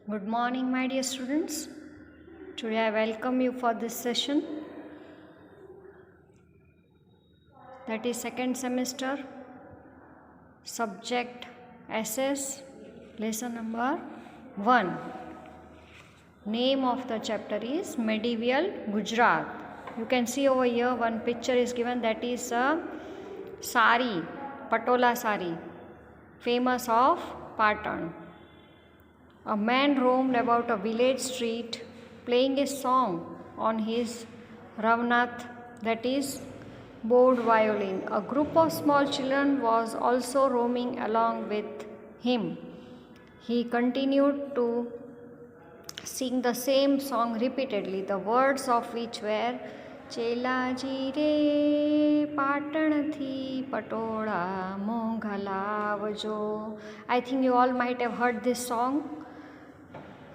Good morning, my dear students. Today I welcome you for this session, that is second semester, subject SS, lesson number 1. Name of the chapter is Medieval Gujarat. You can see over here one picture is given, that is a sari, patola sari, famous of Patan. A man roamed about a village street playing a song on his ravnath, that is bowed violin. A group of small children was also roaming along with him. He continued to sing the same song repeatedly, the words of which were Chelaji re Patanthi Patola Monghalawajo. I think you all might have heard this song.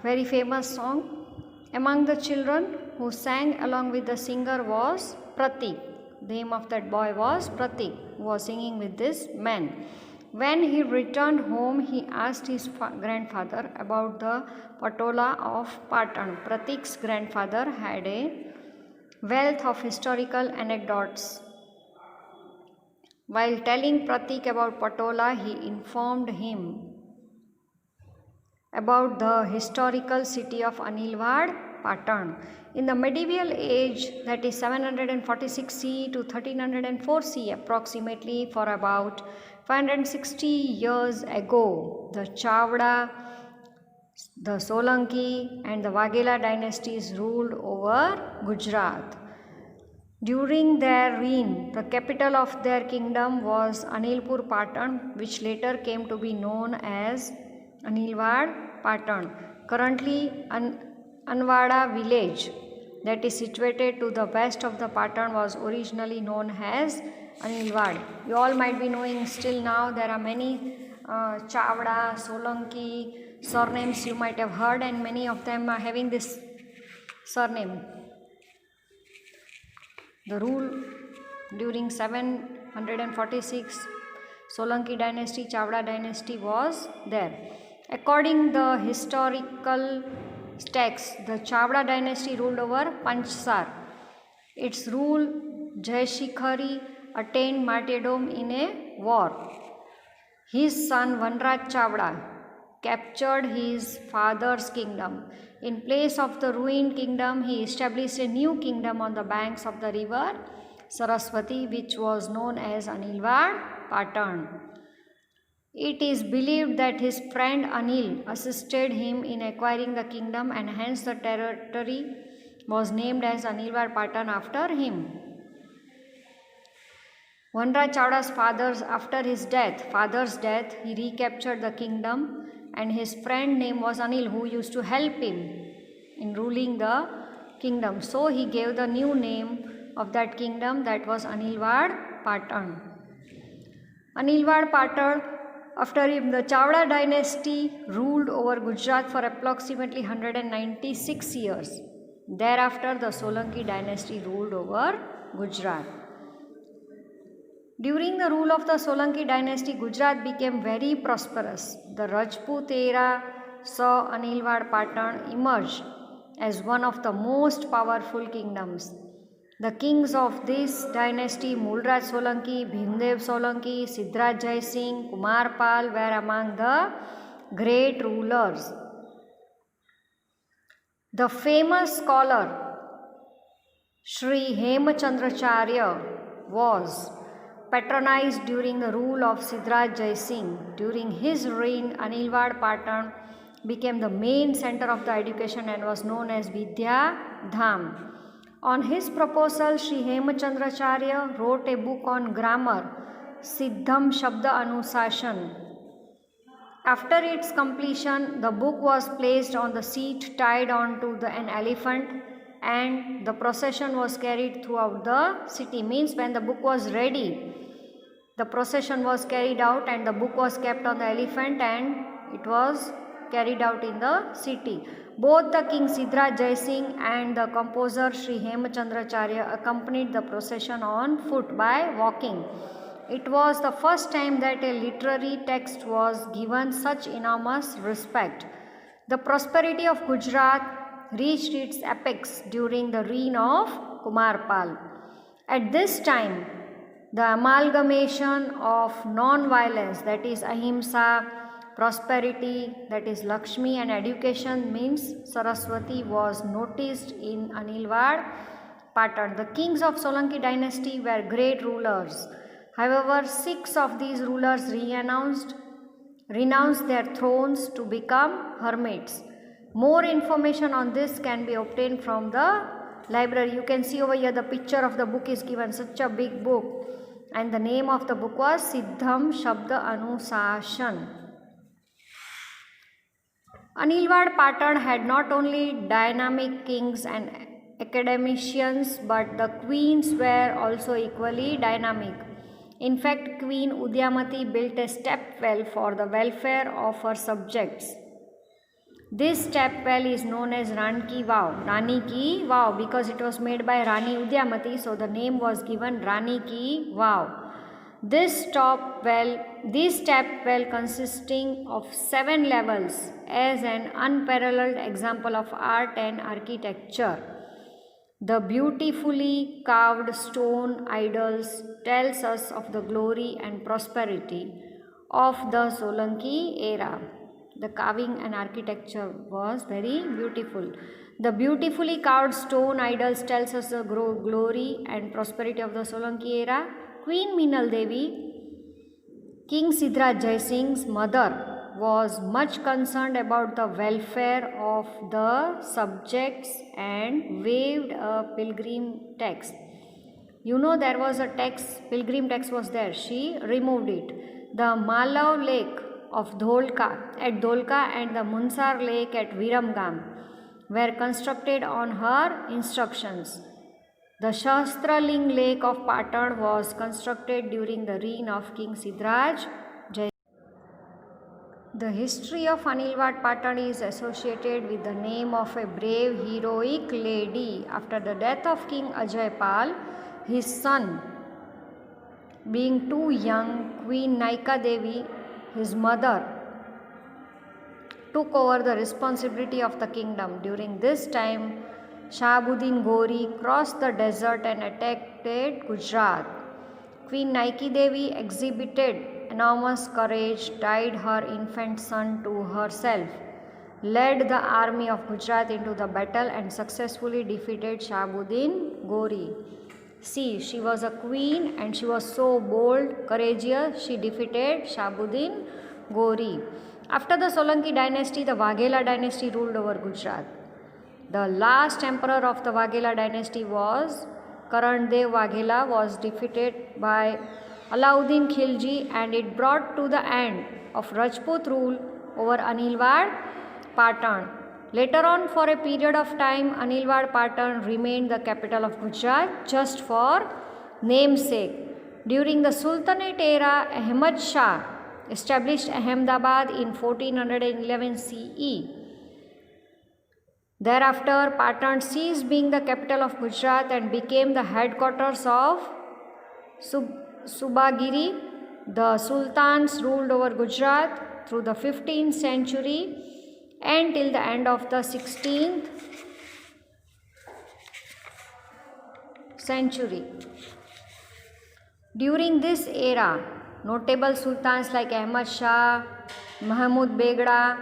Very famous song. Among the children who sang along with the singer was Pratik. The name of that boy was Pratik, who was singing with this man. When he returned home, he asked his grandfather about the Patola of Patan. Pratik's grandfather had a wealth of historical anecdotes. While telling Pratik about Patola, he informed him about the historical city of Anilwad, Patan. In the medieval age, that is 746 CE to 1304 CE, approximately for about 560 years ago, the Chavda, the Solanki and the Waghela dynasties ruled over Gujarat. During their reign, the capital of their kingdom was Anilpur Patan, which later came to be known as Anilwad Patan. Currently, Anwada village, that is situated to the west of the Patan, was originally known as Anilwad. You all might be knowing still now there are many Chavda, Solanki surnames you might have heard, and many of them are having this surname. The rule during 746 Solanki dynasty, Chavda dynasty was there. According the historical texts, the Chavda dynasty ruled over Panchsar. Its rule, Jayashikhari attained martyrdom in a war. His son Vanraj Chavda captured his father's kingdom. In place of the ruined kingdom, he established a new kingdom on the banks of the river Saraswati, which was known as Anilwad Patan. It is believed that his friend Anil assisted him in acquiring the kingdom, and hence the territory was named as Anilwad Patan after him. Vanraj Chavda's father's death, he recaptured the kingdom, and his friend name was Anil, who used to help him in ruling the kingdom. So he gave the new name of that kingdom, that was Anilwad Patan. Anilwad Patan, after him, the Chavda dynasty ruled over Gujarat for approximately 196 years. Thereafter, the Solanki dynasty ruled over Gujarat. During the rule of the Solanki dynasty, Gujarat became very prosperous. The Rajput era saw Anilwad Patan emerge as one of the most powerful kingdoms. The kings of this dynasty, Mulraj Solanki, Bhimdev Solanki, Siddharaj Jai Singh, Kumar Pal, were among the great rulers. The famous scholar Sri Hemachandracharya was patronized during the rule of Siddharaj Jai Singh. During his reign, Anilwad Patan became the main center of the education and was known as Vidya Dham. On his proposal, Sri Hemachandracharya wrote a book on grammar, Siddham Shabda Anushasan. After its completion, the book was placed on the seat tied onto an elephant, and the procession was carried throughout the city. Means when the book was ready, the procession was carried out and the book was kept on the elephant and it was carried out in the city. Both the king Siddharaj Jai Singh and the composer Sri Hemachandracharya accompanied the procession on foot by walking. It was the first time that a literary text was given such enormous respect. The prosperity of Gujarat reached its apex during the reign of Kumarpal. At this time, the amalgamation of non-violence, that is ahimsa, prosperity, that is Lakshmi, and education, means Saraswati, was noticed in Anilwad, Patan. The kings of Solanki dynasty were great rulers. However, 6 of these rulers renounced their thrones to become hermits. More information on this can be obtained from the library. You can see over here the picture of the book is given, such a big book, and the name of the book was Siddham Shabda Anusashan. Anilwad Patan had not only dynamic kings and academicians, but the queens were also equally dynamic. In fact, Queen Udyamati built a stepwell for the welfare of her subjects. This stepwell is known as Rani Ki Vav, because it was made by Rani Udyamati, so the name was given Rani Ki Vav. This stepwell consisting of 7 levels as an unparalleled example of art and architecture. The beautifully carved stone idols tells us of the glory and prosperity of the Solanki era. The carving and architecture was very beautiful. The beautifully carved stone idols tells us the glory and prosperity of the Solanki era. Queen Meenal Devi, King Siddharaj Jai Singh's mother, was much concerned about the welfare of the subjects and waived a pilgrim tax. You know, there was a tax, pilgrim tax was there. She removed it. The Malav Lake of Dholka at Dholka and the Munsar Lake at Viramgam were constructed on her instructions. The Shastraling Lake of Patan was constructed during the reign of King Siddharaj Jai. The history of Anilwad Patan is associated with the name of a brave, heroic lady. After the death of King Ajaypal, his son, being too young, Queen Naika Devi, his mother, took over the responsibility of the kingdom. During this time, Shahabuddin Gori crossed the desert and attacked Gujarat. Queen Naiki Devi exhibited enormous courage, tied her infant son to herself, led the army of Gujarat into the battle and successfully defeated Shahabuddin Gori. See, she was a queen and she was so bold, courageous, she defeated Shahabuddin Gori. After the Solanki dynasty, the Waghela dynasty ruled over Gujarat. The last emperor of the Waghela dynasty was Karandev Waghela, was defeated by Alauddin Khilji, and it brought to the end of Rajput rule over Anilwad Patan. Later on, for a period of time, Anilwad Patan remained the capital of Gujarat just for namesake. During the Sultanate era, Ahmad Shah established Ahmedabad in 1411 CE. Thereafter, Patan ceased being the capital of Gujarat and became the headquarters of Subagiri. The sultans ruled over Gujarat through the 15th century and till the end of the 16th century. During this era, notable sultans like Ahmad Shah, Mahmud Begda,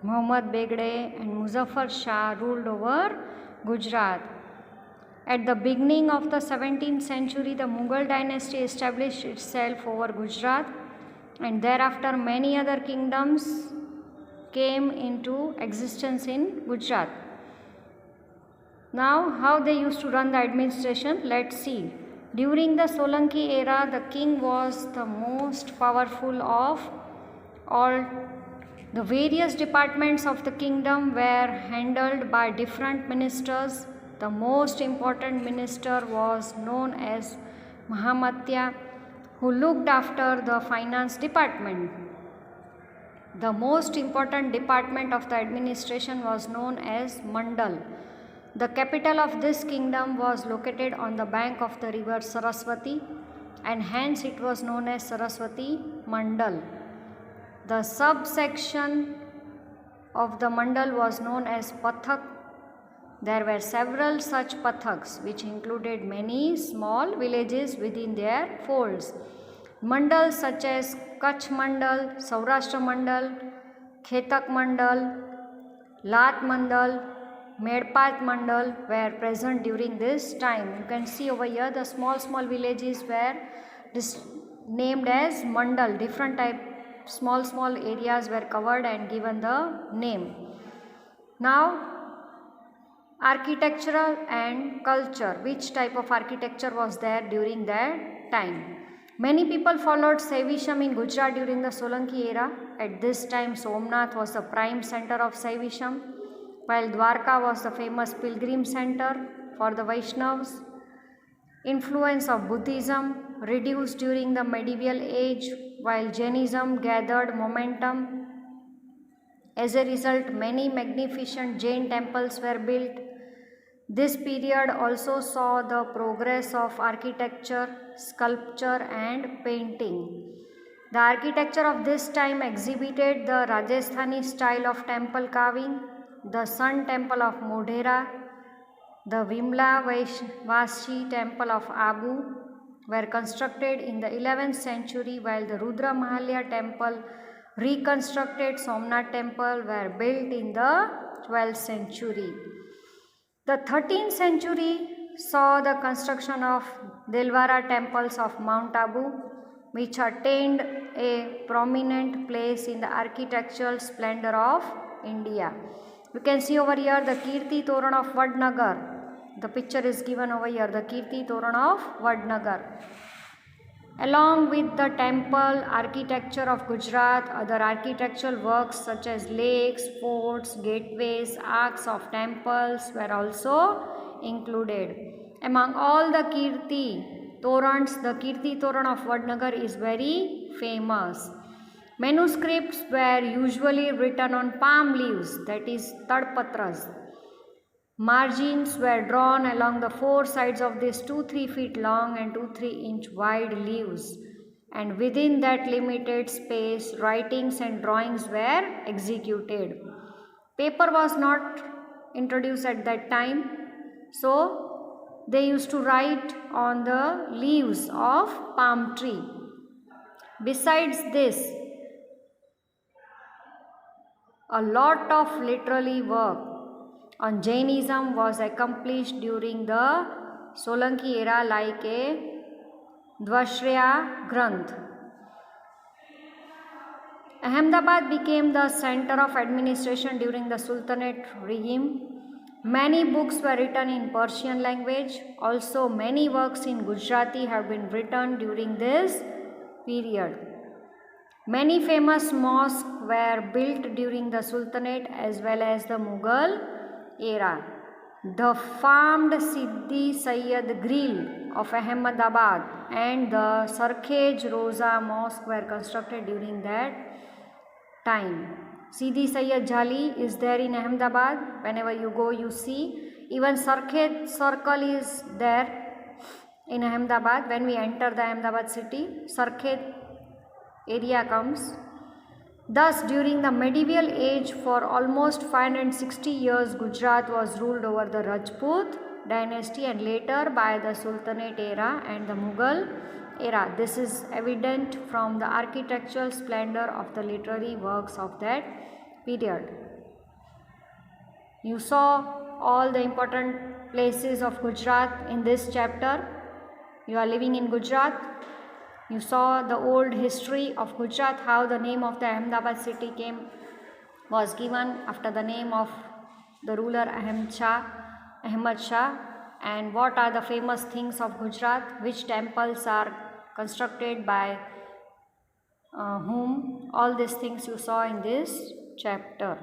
Muhammad Begde and Muzaffar Shah ruled over Gujarat. At the beginning of the 17th century, the Mughal dynasty established itself over Gujarat, and thereafter many other kingdoms came into existence in Gujarat. Now, how they used to run the administration, let's see. During the Solanki era, the king was the most powerful of all. The various departments of the kingdom were handled by different ministers. The most important minister was known as Mahamatya, who looked after the finance department. The most important department of the administration was known as Mandal. The capital of this kingdom was located on the bank of the river Saraswati and hence it was known as Saraswati Mandal. The subsection of the mandal was known as Pathak. There were several such pathaks which included many small villages within their folds. Mandals such as Kutch Mandal, Saurashtra Mandal, Khetak Mandal, Lat Mandal, Medpat Mandal were present during this time. You can see over here the small villages were named as Mandal. Different type small areas were covered and given the name. Now architectural and culture. Which type of architecture was there during that time? Many people followed Saivism in Gujarat during the Solanki era. At this time, Somnath was the prime center of Saivism, while Dwarka was the famous pilgrim center for the Vaishnavas. Influence of Buddhism reduced during the medieval age, while Jainism gathered momentum. As a result, many magnificent Jain temples were built. This period also saw the progress of architecture, sculpture and painting. The architecture of this time exhibited the Rajasthani style of temple carving. The Sun Temple of Modhera, the Vimla Vashi Temple of Abu were constructed in the 11th century, while the Rudra Mahalya Temple, reconstructed Somnath Temple were built in the 12th century. The 13th century saw the construction of Delwara temples of Mount Abu, which attained a prominent place in the architectural splendor of India. You can see over here the Kirti Toran of Vadnagar. The picture is given over here, the Kirti Toran of Vadnagar. Along with the temple architecture of Gujarat, other architectural works such as lakes, forts, gateways, arcs of temples were also included. Among all the Kirti Torans, the Kirti Toran of Vadnagar is very famous. Manuscripts were usually written on palm leaves, that is tadpatras. Margins were drawn along the four sides of these 2-3 feet long and 2-3 inch wide leaves, and within that limited space, writings and drawings were executed. Paper was not introduced at that time, so they used to write on the leaves of palm tree. Besides this, a lot of literary work on Jainism was accomplished during the Solanki era, like a Dvashraya Granth. Ahmedabad became the center of administration during the Sultanate regime. Many books were written in Persian language. Also, many works in Gujarati have been written during this period. Many famous mosques were built during the Sultanate as well as the Mughal era. The famed Siddhi Sayyad Grill of Ahmedabad and the Sarkhej Roza Mosque were constructed during that time. Siddhi Sayyad Jali is there in Ahmedabad. Whenever you go, you see. Even Sarkhej Circle is there in Ahmedabad. When we enter the Ahmedabad city, Sarkhej area comes. Thus, during the medieval age, for almost 560 years, Gujarat was ruled over the Rajput dynasty and later by the Sultanate era and the Mughal era. This is evident from the architectural splendor of the literary works of that period. You saw all the important places of Gujarat in this chapter. You are living in Gujarat. You saw the old history of Gujarat, how the name of the Ahmedabad city was given after the name of the ruler Ahmad Shah, and what are the famous things of Gujarat, which temples are constructed by whom. All these things you saw in this chapter.